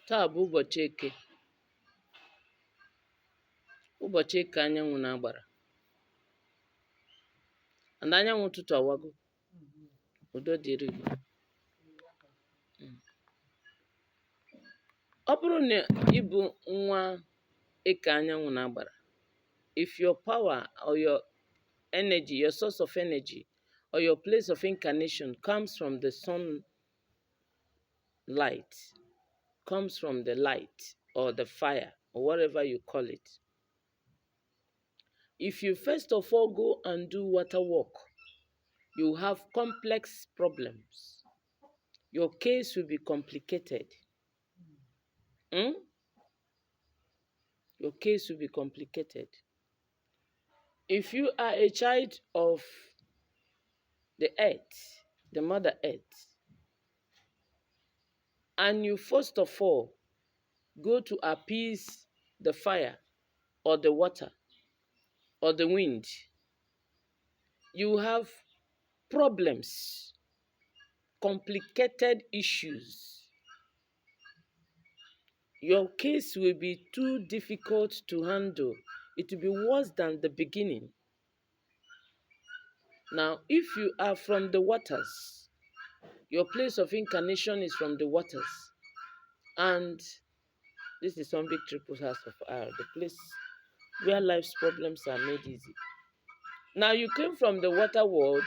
Taa bụ ụbọchị Eke. Ụbọchị Eke anyanwụ na-agbara. And anyanwụ ụtụtụ awago. Udo dịrị Igbo. Ọ bụrụ na ị bụ nwa Eke anyanwụ na-agbara, if your power or your energy, your source of energy or your place of incarnation comes from the sun light, comes from the light or the fire or whatever you call it. If you first of all go and do water work, you have complex problems. Your case will be complicated. Your case will be complicated. If you are a child of the earth, the Mother Earth, and you first of all go to appease the fire or the water or the wind, you have problems, complicated issues. Your case will be too difficult to handle. It will be worse than the beginning. Now, if you are from the waters, your place of incarnation is from the waters. And this is one big triple house of R, the place where life's problems are made easy. Now, you came from the water world,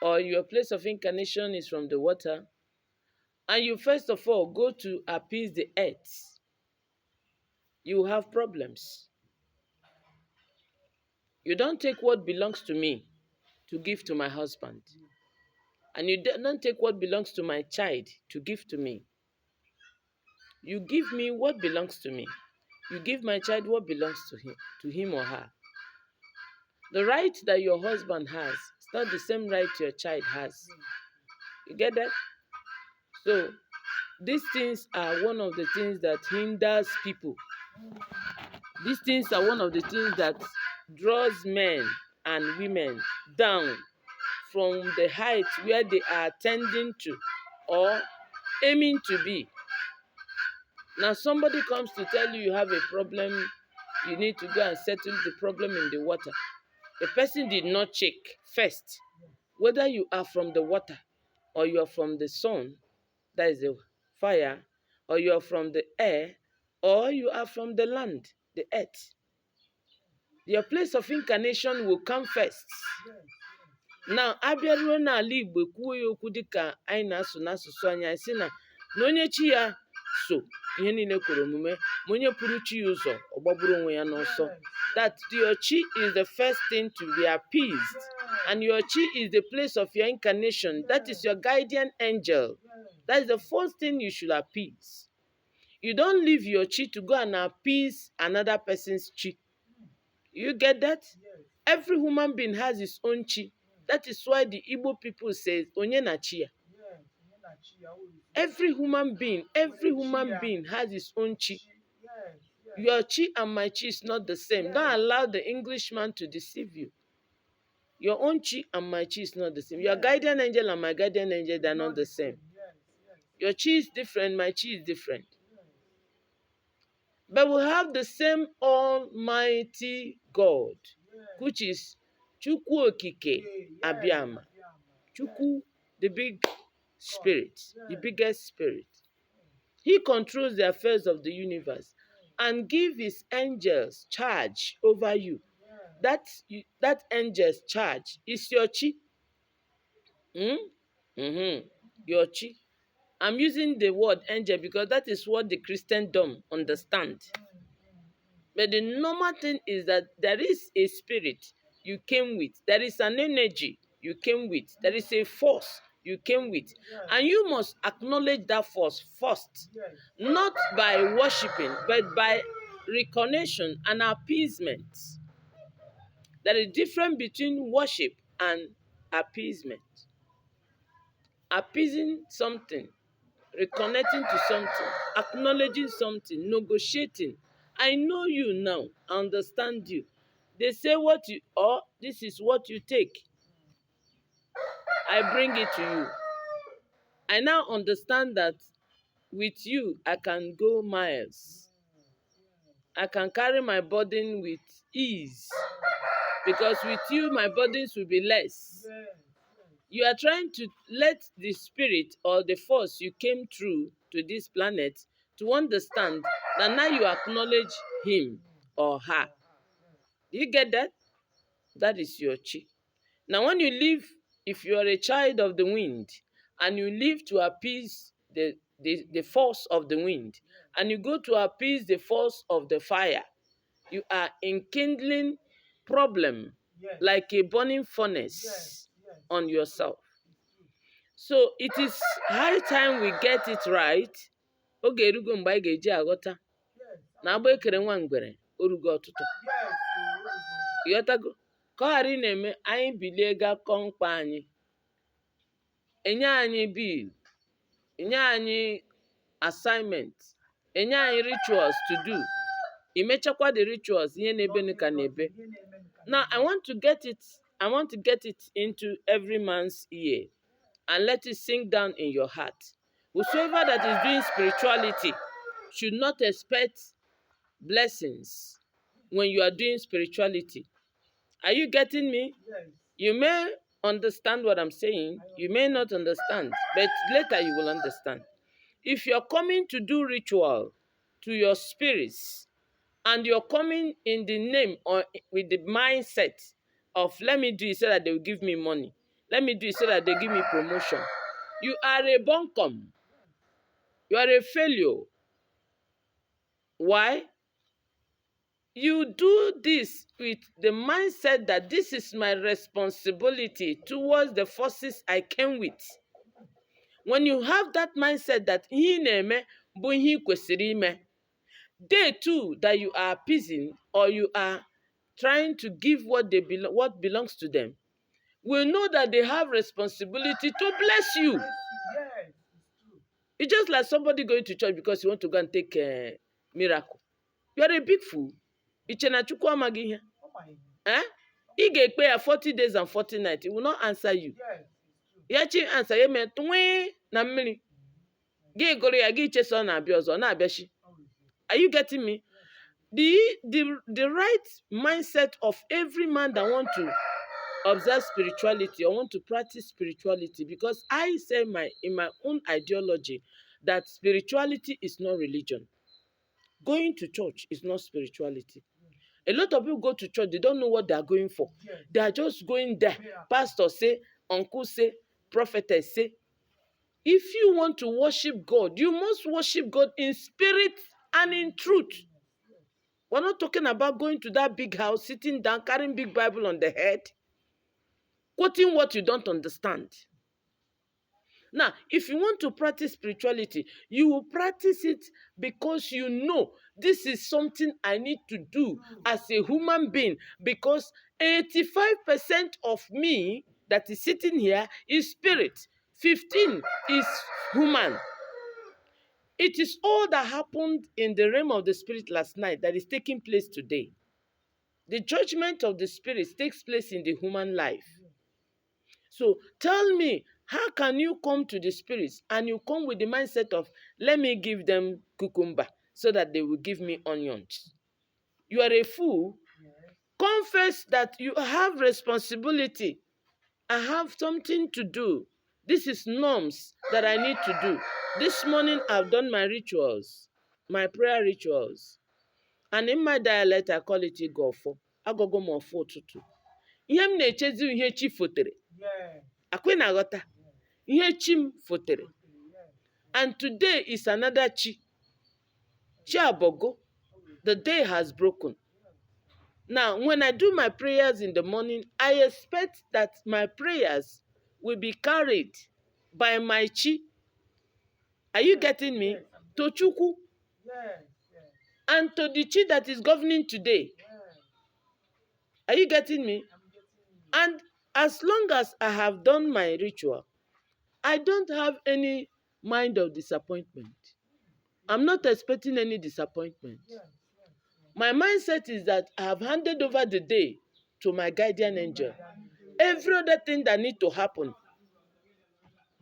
or your place of incarnation is from the water, and you first of all go to appease the earth. You have problems. You don't take what belongs to me to give to my husband. And you don't take what belongs to my child to give to me. You give me what belongs to me. You give my child what belongs to him or her. The right that your husband has is not the same right your child has. You get that? So, these things are one of the things that hinders people. These things are one of the things that draws men and women down from the height where they are tending to or aiming to be. Now somebody comes to tell you have a problem, you need to go and settle the problem in the water. The person did not check first whether you are from the water or you are from the sun, that is the fire, or you are from the air, or you are from the land, the earth. Your place of incarnation will come first. Now, abịaruo n'ala Igbo kwuo ya okwu dịka anyị na-asụ n'asụsụ anyị, anyị sị na onye chi ya so ihe niile kwere omume, ma onye pụrụ chi ya ụzọ ọ gbagburu onwe ya n'ọsọ. That your chi is the first thing to be appeased, and your chi is the place of your incarnation. That is your guardian angel. That is the first thing you should appease. You don't leave your chi to go and appease another person's chi. You get that? Every human being has his own chi. That is why the Igbo people say, Onye na chi ya. Every human being has his own chi. Your chi and my chi is not the same. Don't allow the Englishman to deceive you. Your own chi and my chi is not the same. Your guardian angel and my guardian angel, they are not the same. Your chi is different, my chi is different. But we have the same Almighty God, which is Chukwu Okike Abiyama. Chukwu, the big spirit, the biggest spirit. He controls the affairs of the universe and gives his angels charge over you. That angel's charge is your chi. Your chi. I'm using the word angel because that is what the Christendom understands. But the normal thing is that there is a spirit you came with. There is an energy you came with. There is a force you came with. And you must acknowledge that force first. Not by worshiping, but by recognition and appeasement. There is a difference between worship and appeasement. Appeasing something, reconnecting to something, acknowledging something, negotiating. I know you now, I understand you. They say this is what you take. I bring it to you. I now understand that with you, I can go miles. I can carry my burden with ease. Because with you, my burdens will be less. You are trying to let the spirit or the force you came through to this planet to understand that now you acknowledge him or her. Do you get that? That is your chi. Now, when you live, if you are a child of the wind and you live to appease the force of the wind and you go to appease the force of the fire, you are enkindling problem like a burning furnace on yourself. So it is high time we get it right. Oge erugo mgbe anyị ga-eji aghọta na agba ekere nwa ngwere orugo ọtụtụ. Ịghọtago? Ka ọ ghara ị na-eme anyị bilie ga kọọ mkpa anyị, enye anyị bill, enye anyị assignment, enye anyị rituals to do. Imechakwa the rituals ihe na-ebe ka na-ebe. Now I want to get it into every man's ear and let it sink down in your heart. Whosoever that is doing spirituality should not expect blessings when you are doing spirituality. Are you getting me? Yes. You may understand what I'm saying. You may not understand, but later you will understand. If you're coming to do ritual to your spirits and you're coming in the name or with the mindset of let me do it so that they will give me money, let me do it so that they give me promotion, you are a bunkum. You are a failure. Why? You do this with the mindset that this is my responsibility towards the forces I came with. When you have that mindset that ihe na-eme bụ ihe kwesịrị ime, they too that you are appeasing or you are trying to give what belongs to them will know that they have responsibility to bless you. Yes, it's true. It's just like somebody going to church because you want to go and take a miracle. You are a big fool. Iche na Chukwu amaghị ihe. Ị ga-ekpe ya 40 days and 40 nights. It will not answer you. Ya chi answer ya mee tụnwee na mmiri. Gị gụrụ ya gị iche so na-abịa ọzọ na-abịachi. Are you getting me? The right mindset of every man that want to observe spirituality or want to practice spirituality, because I say in my own ideology that spirituality is not religion. Going to church is not spirituality. A lot of people go to church, they don't know what they are going for. They are just going there. Pastor say, uncle say, prophetess say. If you want to worship God, you must worship God in spirit and in truth. We're not talking about going to that big house, sitting down, carrying big Bible on the head, quoting what you don't understand. Now, if you want to practice spirituality, you will practice it because you know this is something I need to do as a human being, because 85% of me that is sitting here is spirit, 15 is human. It is all that happened in the realm of the spirit last night that is taking place today. The judgment of the spirit takes place in the human life. So tell me, how can you come to the spirits and you come with the mindset of, let me give them cucumber so that they will give me onions? You are a fool. Yes. Confess that you have responsibility. I have something to do. This is norms that I need to do. This morning I've done my rituals, my prayer rituals. And in my dialect, I call it Igofo. Agogo mo fo tutu. Ihe m na-echezi ihe chi fotere. Akwe na aghọta. Ihe chi m fotere. And today is another chi. Chi abogo. The day has broken. Now, when I do my prayers in the morning, I expect that my prayers will be carried by my chi. Are you getting me? To Chukwu. And to the chi that is governing today. Are you getting me? And as long as I have done my ritual, I don't have any mind of disappointment. I'm not expecting any disappointment. My mindset is that I have handed over the day to my guardian angel. Every other thing that needs to happen,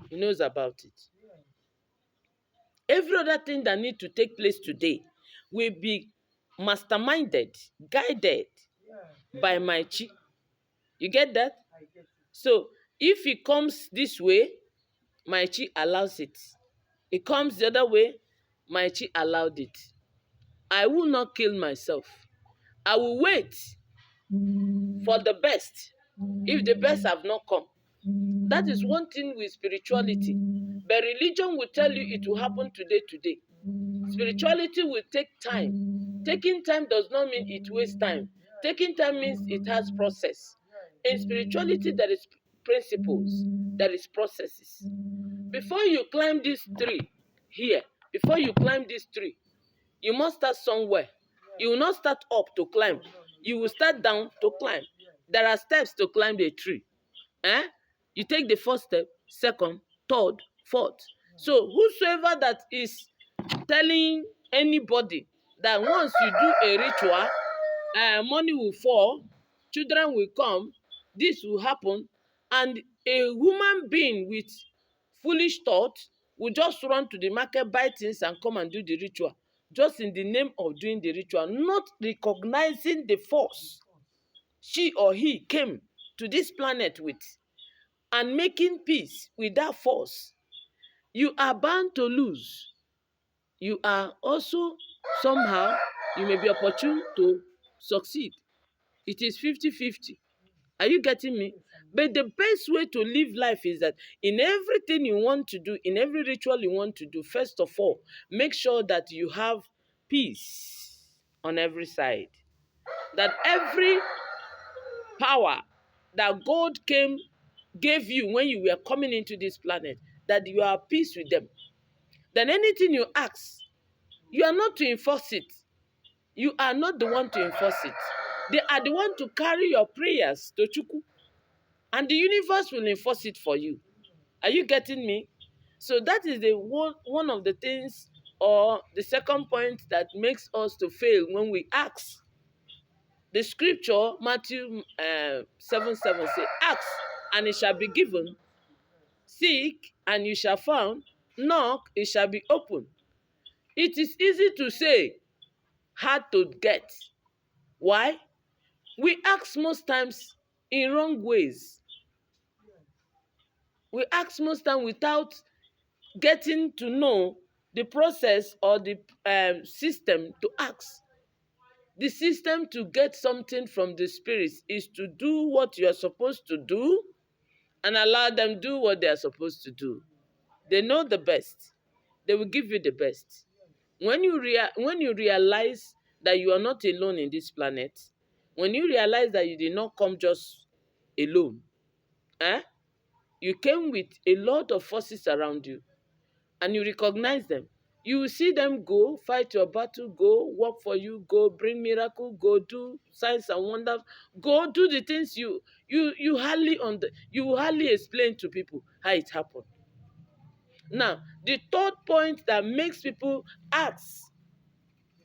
he knows about it. Every other thing that need to take place today will be masterminded, guided by my chi. You get that? So if it comes this way, my chi allows it. It comes the other way, my chi allowed it. I will not kill myself. I will wait for the best if the best have not come. That is one thing with spirituality. But religion will tell you it will happen today. Spirituality will take time. Taking time does not mean it wastes time. Taking time means it has process. In spirituality, there is principles, there is processes. Before you climb this tree here, before you climb this tree, you must start somewhere. You will not start up to climb. You will start down to climb. There are steps to climb the tree. You take the first step, second, third, fourth. So whosoever that is telling anybody that once you do a ritual, money will fall, children will come, this will happen, and a human being with foolish thought will just run to the market, buy things, and come and do the ritual, just in the name of doing the ritual, not recognizing the force she or he came to this planet with, and making peace with that force. You are bound to lose. You are also somehow, you may be opportune to succeed. It is 50-50. Are you getting me? But the best way to live life is that in everything you want to do, in every ritual you want to do, first of all, make sure that you have peace on every side. That every power that God gave you when you were coming into this planet, that you are at peace with them. Then anything you ask, you are not to enforce it. You are not the one to enforce it. They are the one to carry your prayers to Chukwu. And the universe will enforce it for you. Are you getting me? So that is the one of the things, or the second point, that makes us to fail when we ask. The scripture, Matthew 7:7 say, ask and it shall be given. Seek and you shall find. Knock, it shall be opened. It is easy to say, hard to get. Why? We ask most times in wrong ways. We ask most times without getting to know the process or the system to ask. The system to get something from the spirits is to do what you are supposed to do and allow them do what they are supposed to do. They know the best. They will give you the best. When you realize that you are not alone in this planet, when you realize that you did not come just alone, you came with a lot of forces around you, and you recognize them. You will see them go, fight your battle, go, work for you, go, bring miracle, go, do signs and wonders, go, do the things you hardly explain to people how it happened. Now, the third point that makes people ask,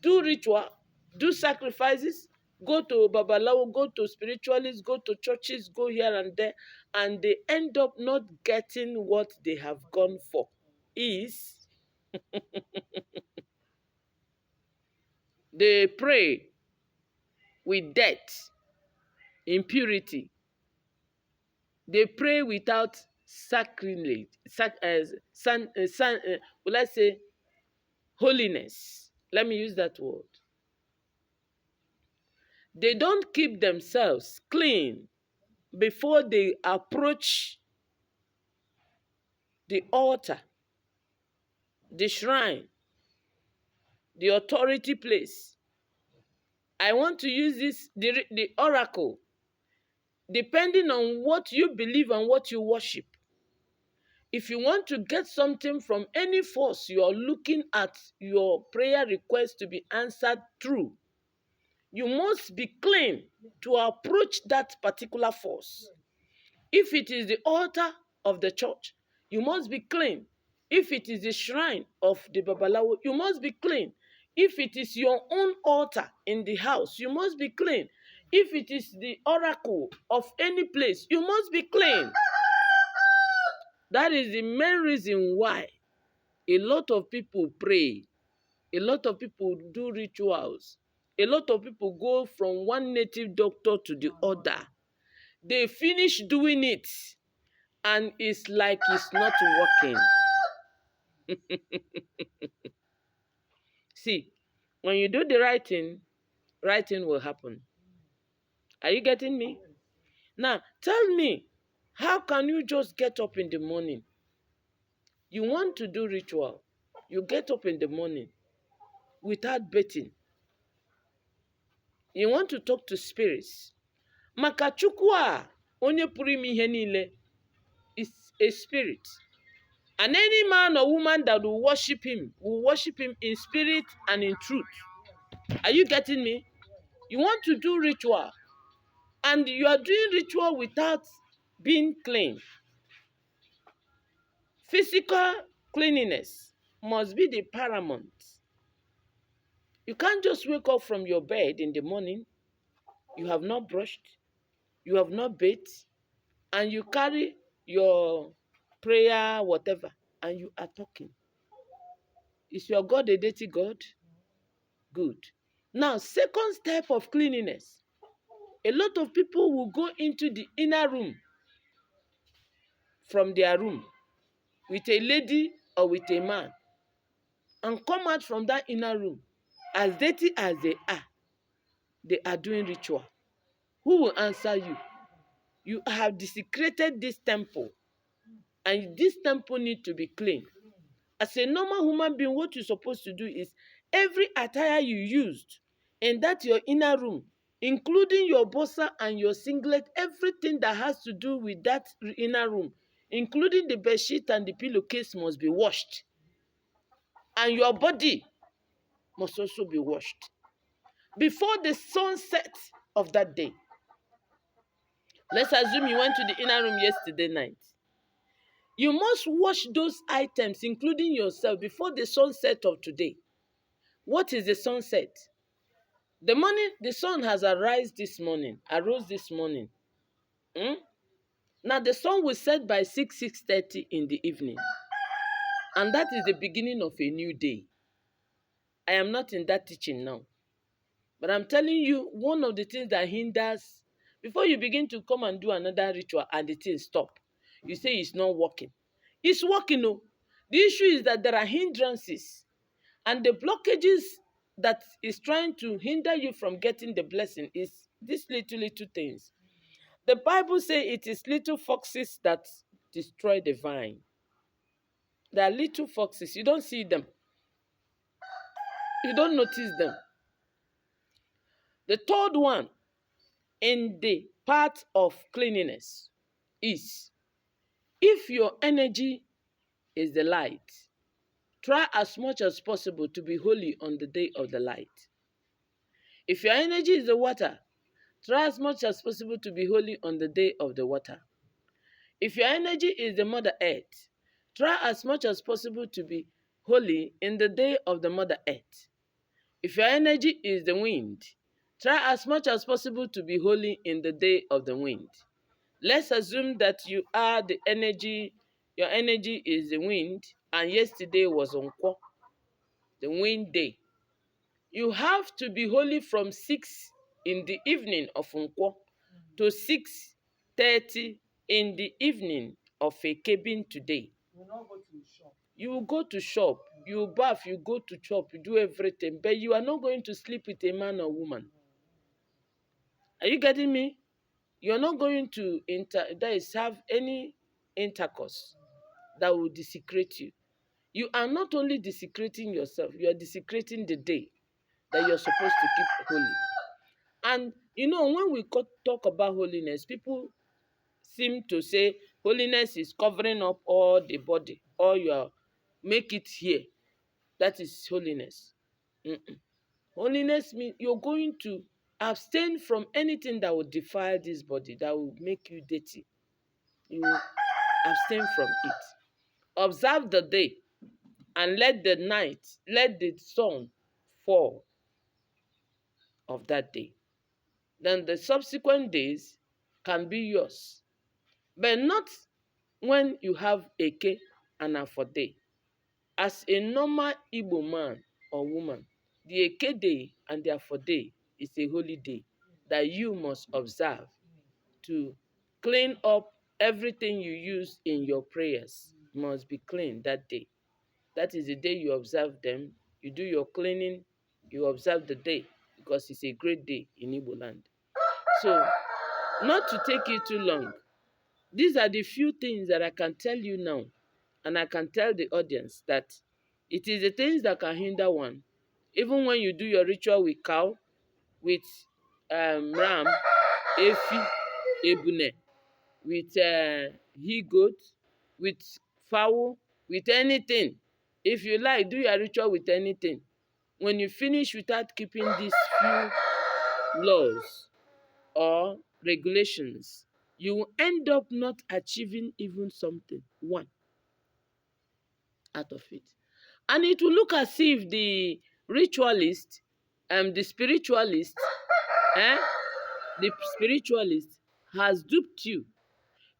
do ritual, do sacrifices, go to Babalawo, go to spiritualists, go to churches, go here and there, and they end up not getting what they have gone for, is they pray with death, impurity. They pray without sacrilege, will I say holiness? Let me use that word. They don't keep themselves clean before they approach the altar, the shrine, the authority place. I want to use this, the oracle, depending on what you believe and what you worship. If you want to get something from any force, you are looking at your prayer request to be answered through, you must be clean to approach that particular force. If it is the altar of the church, you must be clean. If it is the shrine of the Babalawo, you must be clean. If it is your own altar in the house, you must be clean. If it is the oracle of any place, you must be clean. That is the main reason why A lot of people pray. A lot of people do rituals. A lot of people go from one native doctor to the other. They finish doing it, and it's like it's not working. See, when you do the right thing will happen. Are you getting me? Now, tell me, how can you just get up in the morning? You want to do ritual. You get up in the morning without bathing. You want to talk to spirits. Maka Chukwu a, onye pụrụ ime ihe niile, is a spirit. And any man or woman that will worship him in spirit and in truth. Are you getting me? You want to do ritual, and you are doing ritual without being clean. Physical cleanliness must be the paramount. You can't just wake up from your bed in the morning, you have not brushed, you have not bathed, and you carry your prayer, whatever, and you are talking. Is your God a dirty God? Good. Now, second step of cleanliness. A lot of people will go into the inner room from their room with a lady or with a man and come out from that inner room as dirty as they are doing ritual. Who will answer you? You have desecrated this temple, and this temple needs to be clean. As a normal human being, what you're supposed to do is every attire you used in that your inner room, including your boxer and your singlet, everything that has to do with that inner room, including the bedsheet and the pillowcase, must be washed. And your body must also be washed before the sunset of that day. Let's assume you went to the inner room yesterday night. You must wash those items, including yourself, before the sunset of today. What is the sunset? The sun has arose this morning. Now the sun will set by 6:30 in the evening. And that is the beginning of a new day. I am not in that teaching now. But I'm telling you, one of the things that hinders, before you begin to come and do another ritual and the thing stop, you say it's not working. It's working, no. The issue is that there are hindrances, and the blockages that is trying to hinder you from getting the blessing is these little things. The Bible says it is little foxes that destroy the vine. There are little foxes. You don't see them. You don't notice them. The third one in the part of cleanliness is, if your energy is the light, try as much as possible to be holy on the day of the light. If your energy is the water, try as much as possible to be holy on the day of the water. If your energy is the Mother Earth, try as much as possible to be holy in the day of the Mother Earth. If your energy is the wind, try as much as possible to be holy in the day of the wind. Let's assume that you are the energy, your energy is the wind, and yesterday was Nkwo, the wind day. You have to be holy from 6 in the evening of Nkwo to 6:30 in the evening of Ekebin today. You will not go to the shop. You will go to shop, you bath, you go to chop, you do everything, but you are not going to sleep with a man or woman. Are you getting me? You're not going to have any intercourse that will desecrate you. You are not only desecrating yourself, you are desecrating the day that you're supposed to keep holy. And you know, when we talk about holiness, people seem to say holiness is covering up all the body, or make it here. That is holiness. Holiness means you're going to abstain from anything that will defile this body, that will make you dirty. You will abstain from it. Observe the day and let the sun fall of that day. Then the subsequent days can be yours. But not when you have Eke and Afode. As a normal Igbo man or woman, the Eke day and the Afo day is a holy day that you must observe to clean up everything you use in your prayers must be clean that day. That is the day you observe them. You do your cleaning, you observe the day because it's a great day in Igbo land. So, not to take it too long, these are the few things that I can tell you now, and I can tell the audience that it is the things that can hinder one. Even when you do your ritual with cow, with ram, efi, ebune, with he-goat, with fowl, with anything. If you like, do your ritual with anything. When you finish without keeping these few laws or regulations, you will end up not achieving even something, one out of it. And it will look as if the ritualist, the spiritualist, eh, the spiritualist has duped you.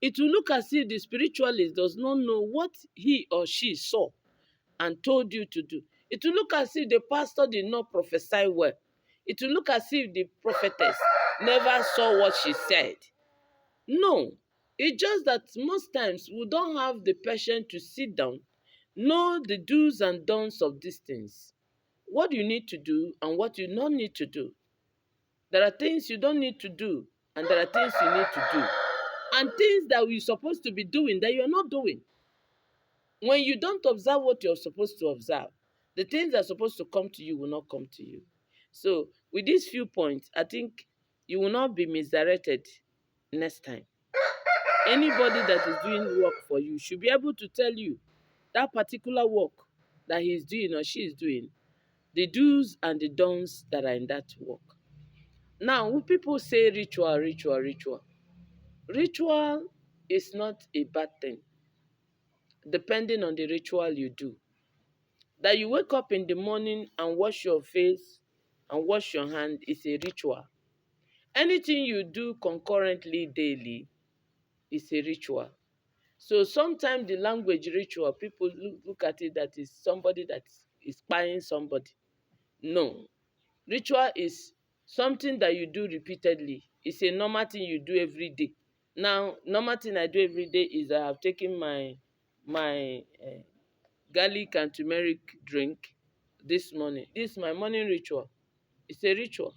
It will look as if the spiritualist does not know what he or she saw and told you to do. It will look as if the pastor did not prophesy well. It will look as if the prophetess never saw what she said. No, it's just that most times we don't have the patience to sit down, know the do's and don'ts of these things. What you need to do and what you don't need to do. There are things you don't need to do, and there are things you need to do. And things that you're supposed to be doing that you're not doing. When you don't observe what you're supposed to observe, the things that are supposed to come to you will not come to you. So, with these few points, I think you will not be misdirected next time. Anybody that is doing work for you should be able to tell you that particular work that he is doing or she is doing, the do's and the don'ts that are in that work. Now, when people say ritual, ritual, ritual, ritual is not a bad thing, depending on the ritual you do. That you wake up in the morning and wash your face and wash your hand is a ritual. Anything you do concurrently daily is a ritual. So sometimes the language ritual, people look at it that is somebody that is spying somebody. No. Ritual is something that you do repeatedly. It's a normal thing you do every day. Now, normal thing I do every day is I have taken my garlic and turmeric drink this morning. This is my morning ritual. It's a ritual.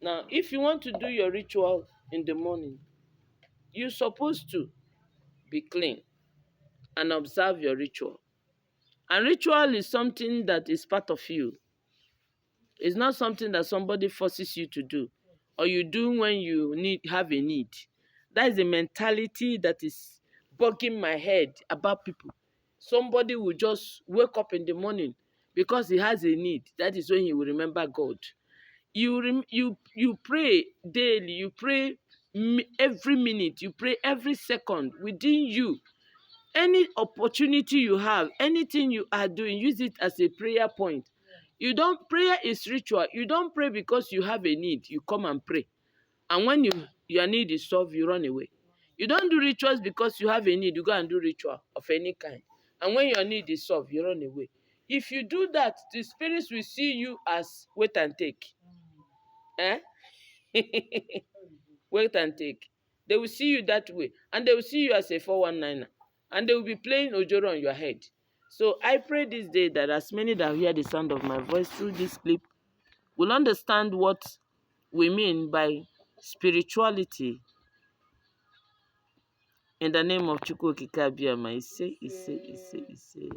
Now, if you want to do your ritual in the morning, you're supposed to be clean and observe your ritual. And ritual is something that is part of you. It's not something that somebody forces you to do or you do when you have a need. That is a mentality that is bugging my head about people. Somebody will just wake up in the morning because he has a need. That is when he will remember God. You pray daily, you pray every minute, you pray every second within you. Any opportunity you have, anything you are doing, use it as a prayer point. Prayer is ritual. You don't pray because you have a need. You come and pray. And when your need is solved, you run away. You don't do rituals because you have a need. You go and do ritual of any kind. And when your need is solved, you run away. If you do that, the spirits will see you as wait and take. Eh? Wait and take. They will see you that way. And they will see you as a 419er. And they will be playing Ojoro on your head. So I pray this day that as many that hear the sound of my voice through this clip will understand what we mean by spirituality. In the name of Chukwu Okike Abiyama, Ise, Ise, Ise, Ise.